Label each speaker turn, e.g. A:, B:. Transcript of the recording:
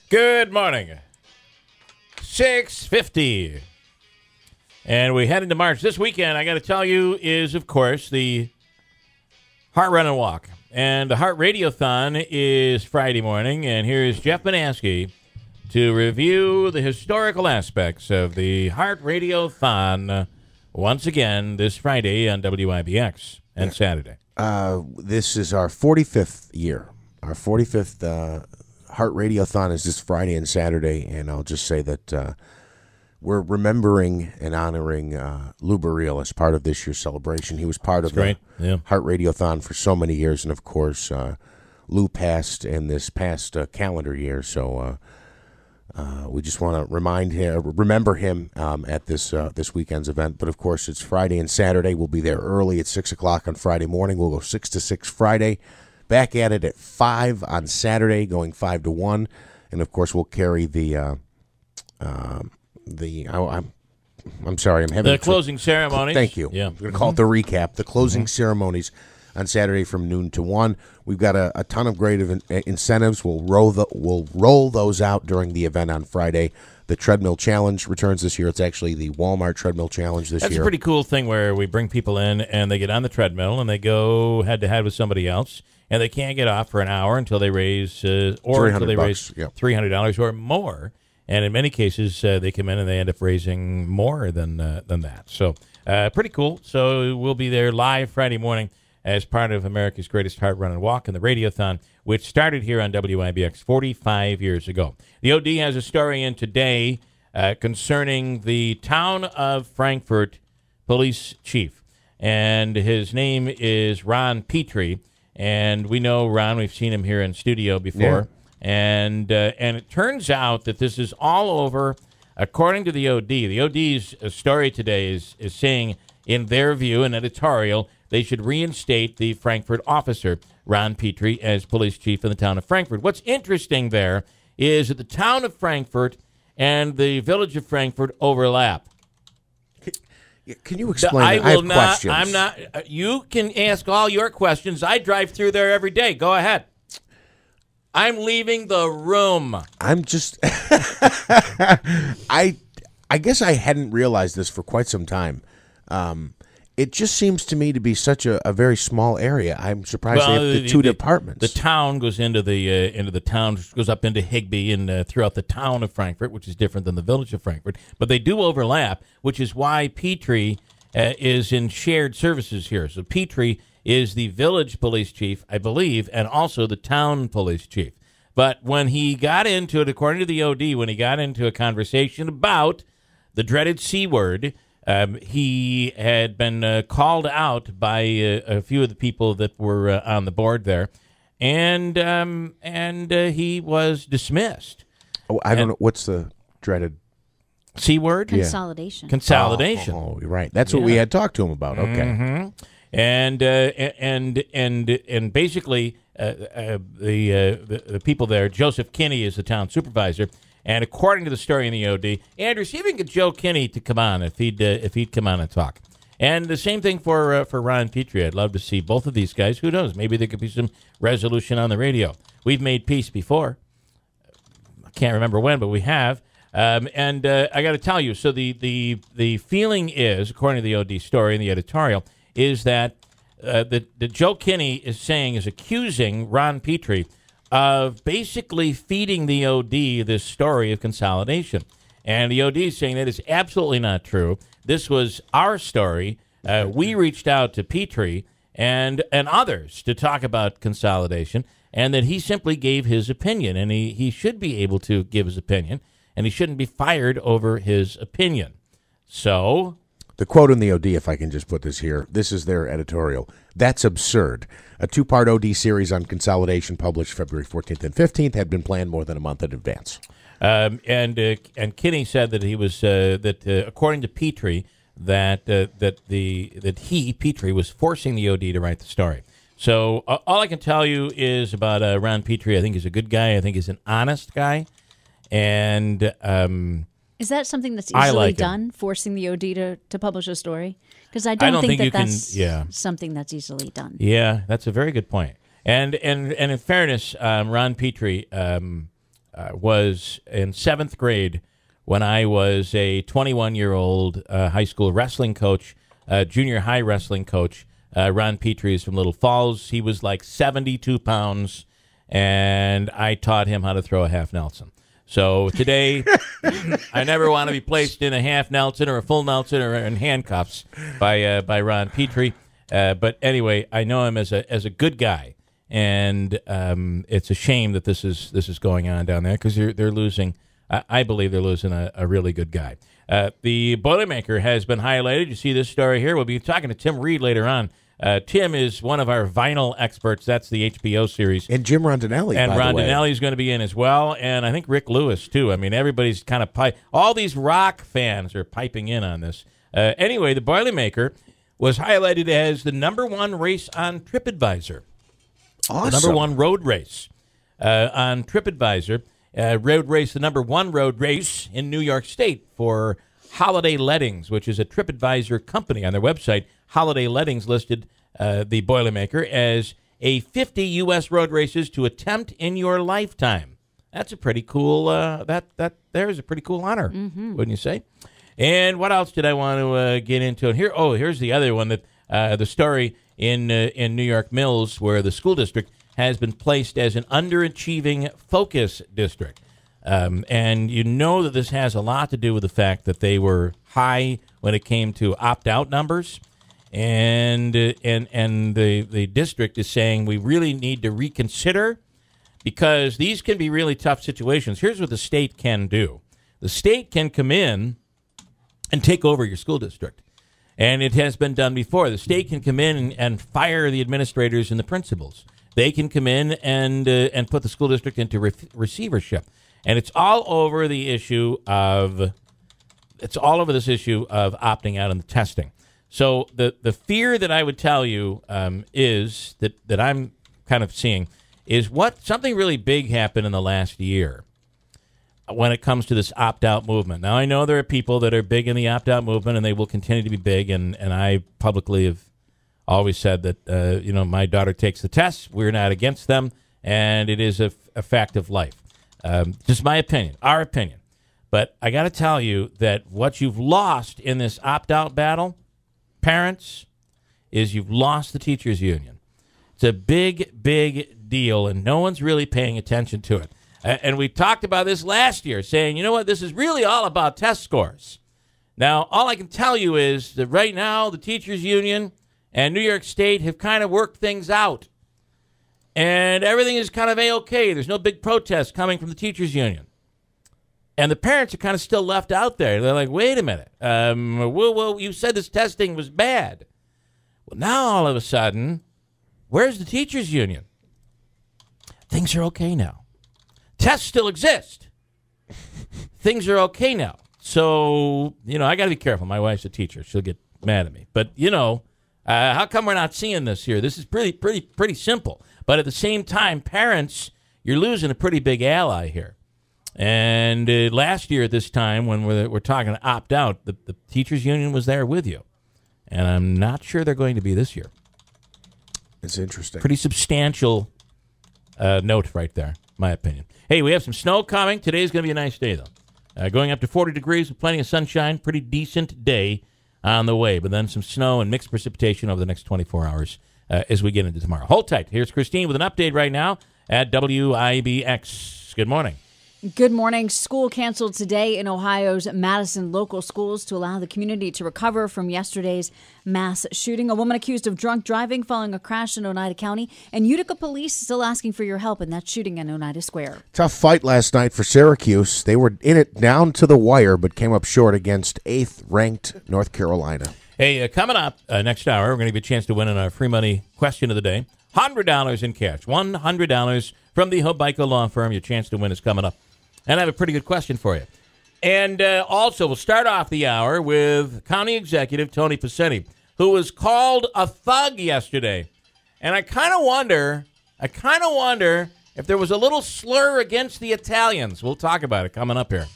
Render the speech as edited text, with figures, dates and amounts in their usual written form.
A: Good morning. 6:50. And we head into March. This weekend, I got to tell you, is, of course, the Heart Run and Walk. And the Heart Radiothon is Friday morning. And here's Jeff Banansky to review the historical aspects of the Heart Radiothon once again this Friday on WIBX and Saturday.
B: This is our 45th year. Our 45th Heart Radiothon is this Friday and Saturday, and I'll just say that we're remembering and honoring Lou Burrell as part of this year's celebration. He was part of the Heart Radiothon for so many years, and of course, Lou passed in this past calendar year, so we just want to remember him at this weekend's event. But of course, it's Friday and Saturday. We'll be there early at 6 o'clock on Friday morning. We'll go 6 to 6 Friday. Back at it at 5 on Saturday, going 5 to 1, and of course we'll carry I'm sorry, I'm having
A: the closing ceremonies.
B: Thank you.
A: Yeah,
B: I'm going to call it the recap. The closing ceremonies on Saturday from noon to 1. We've got a ton of great incentives. We'll roll those out during the event on Friday. The treadmill challenge returns this year. It's actually the Walmart treadmill challenge this year.
A: That's a pretty cool thing where we bring people in and they get on the treadmill and they go head to head with somebody else, and they can't get off for an hour until they raise $300 or more. And in many cases, they come in and they end up raising more than that. So pretty cool. So we'll be there live Friday morning as part of America's Greatest Heart Run and Walk and the Radiothon, which started here on WIBX 45 years ago. The OD has a story in today concerning the town of Frankfort police chief. And his name is Ron Petrie. And we know Ron. We've seen him here in studio before. Yeah. And it turns out that this is all over, according to the OD. The OD's story today is saying, in their view, an editorial, they should reinstate the Frankfort officer, Ron Petrie, as police chief in the town of Frankfort. What's interesting there is that the town of Frankfort and the village of Frankfort overlap.
B: Can you explain? I have questions.
A: I'm not. You can ask all your questions. I drive through there every day. Go ahead. I'm leaving the room.
B: I'm just. I guess I hadn't realized this for quite some time. It just seems to me to be such a very small area. I'm surprised they have the two departments.
A: The town goes into the town, goes up into Higbee and throughout the town of Frankfort, which is different than the village of Frankfort. But they do overlap, which is why Petrie is in shared services here. So Petrie is the village police chief, I believe, and also the town police chief. But when he got into it, according to the OD, when he got into a conversation about the dreaded C word, he had been called out by a few of the people that were on the board there, and he was dismissed.
B: Oh, I don't know. What's the dreaded
A: C word?
C: Consolidation.
A: Yeah. Consolidation.
B: Oh, right. That's what we had talked to him about. Okay.
A: Mm-hmm. And basically, the people there, Joseph Kinney is the town supervisor. And according to the story in the OD, Andrew, see if we can get Joe Kinney to come on if he'd come on and talk. And the same thing for Ron Petrie. I'd love to see both of these guys. Who knows? Maybe there could be some resolution on the radio. We've made peace before. I can't remember when, but we have. And I got to tell you, so the feeling is, according to the OD story in the editorial, is that that Joe Kinney is accusing Ron Petrie of basically feeding the OD this story of consolidation. And the OD is saying that is absolutely not true. This was our story. We reached out to Petrie and others to talk about consolidation, and that he simply gave his opinion, and he should be able to give his opinion, and he shouldn't be fired over his opinion. So
B: the quote in the OD, if I can just put this here, this is their editorial. That's absurd. A two-part OD series on consolidation published February 14th and 15th had been planned more than a month in advance.
A: And Kinney said that he was according to Petrie that Petrie was forcing the OD to write the story. So all I can tell you is about Ron Petrie. I think he's a good guy. I think he's an honest guy, and
C: is that something that's easily done? Forcing the OD to publish a story? Because I don't think that's something that's easily done.
A: Yeah, that's a very good point. And in fairness, Ron Petrie was in 7th grade when I was a 21-year-old high school wrestling coach, junior high wrestling coach. Ron Petrie is from Little Falls. He was like 72 pounds, and I taught him how to throw a half Nelson. So today, I never want to be placed in a half Nelson or a full Nelson or in handcuffs by Ron Petrie. But anyway, I know him as a good guy, and it's a shame that this is going on down there because they're losing. I believe they're losing a really good guy. The Boilermaker has been highlighted. You see this story here. We'll be talking to Tim Reed later on. Tim is one of our vinyl experts. That's the HBO series.
B: And Jim Rondinelli,
A: and
B: by the way.
A: Rondinelli is going to be in as well. And I think Rick Lewis, too. I mean, everybody's kind of all these rock fans are piping in on this. Anyway, the Boilermaker was highlighted as the #1 race on TripAdvisor.
B: Awesome.
A: The #1 road race on TripAdvisor. Road race, the #1 road race in New York State for Holiday Lettings, which is a TripAdvisor company. On their website, Holiday Lettings listed the Boilermaker as a 50 U.S. road races to attempt in your lifetime. That's a pretty cool. There's a pretty cool honor, wouldn't you say? And what else did I want to get into? Here, here's the other one that the story in New York Mills, where the school district has been placed as an underachieving focus district. And you know that this has a lot to do with the fact that they were high when it came to opt-out numbers. And the district is saying we really need to reconsider because these can be really tough situations. Here's what the state can do. The state can come in and take over your school district. And it has been done before. The state can come in and fire the administrators and the principals. They can come in and put the school district into receivership. And it's all over this issue of opting out on the testing. So the fear that I would tell you is that I'm kind of seeing is something really big happened in the last year when it comes to this opt-out movement. Now, I know there are people that are big in the opt-out movement, and they will continue to be big, and I publicly have always said that, my daughter takes the tests. We're not against them, and it is a fact of life. Just my opinion, our opinion. But I got to tell you that what you've lost in this opt-out battle, parents, is you've lost the teachers' union. It's a big, big deal, and no one's really paying attention to it. And we talked about this last year, saying, you know what, this is really all about test scores. Now, all I can tell you is that right now the teachers' union and New York State have kind of worked things out. And everything is kind of A-okay. There's no big protests coming from the teachers' union. And the parents are kind of still left out there. They're like, wait a minute. Well, you said this testing was bad. Well, now all of a sudden, where's the teachers' union? Things are okay now. Tests still exist. Things are okay now. So, I got to be careful. My wife's a teacher. She'll get mad at me. But, how come we're not seeing this here? This is pretty simple. But at the same time, parents, you're losing a pretty big ally here. And last year at this time, when we're talking to opt out, the teachers' union was there with you. And I'm not sure they're going to be this year.
B: It's interesting.
A: Pretty substantial note right there, my opinion. Hey, we have some snow coming. Today's going to be a nice day, though. Going up to 40 degrees with plenty of sunshine. Pretty decent day on the way. But then some snow and mixed precipitation over the next 24 hours as we get into tomorrow. Hold tight. Here's Christine with an update right now at WIBX. Good morning.
C: Good morning. School canceled today in Ohio's Madison local schools to allow the community to recover from yesterday's mass shooting. A woman accused of drunk driving following a crash in Oneida County, and Utica police still asking for your help in that shooting in Oneida Square.
B: Tough fight last night for Syracuse. They were in it down to the wire, but came up short against 8th-ranked North Carolina.
A: Hey, coming up next hour, we're going to give you a chance to win in our free money question of the day. $100 in cash. $100 from the Hobico Law Firm. Your chance to win is coming up. And I have a pretty good question for you. And also, we'll start off the hour with County Executive Tony Pacini, who was called a thug yesterday. And I kind of wonder if there was a little slur against the Italians. We'll talk about it coming up here.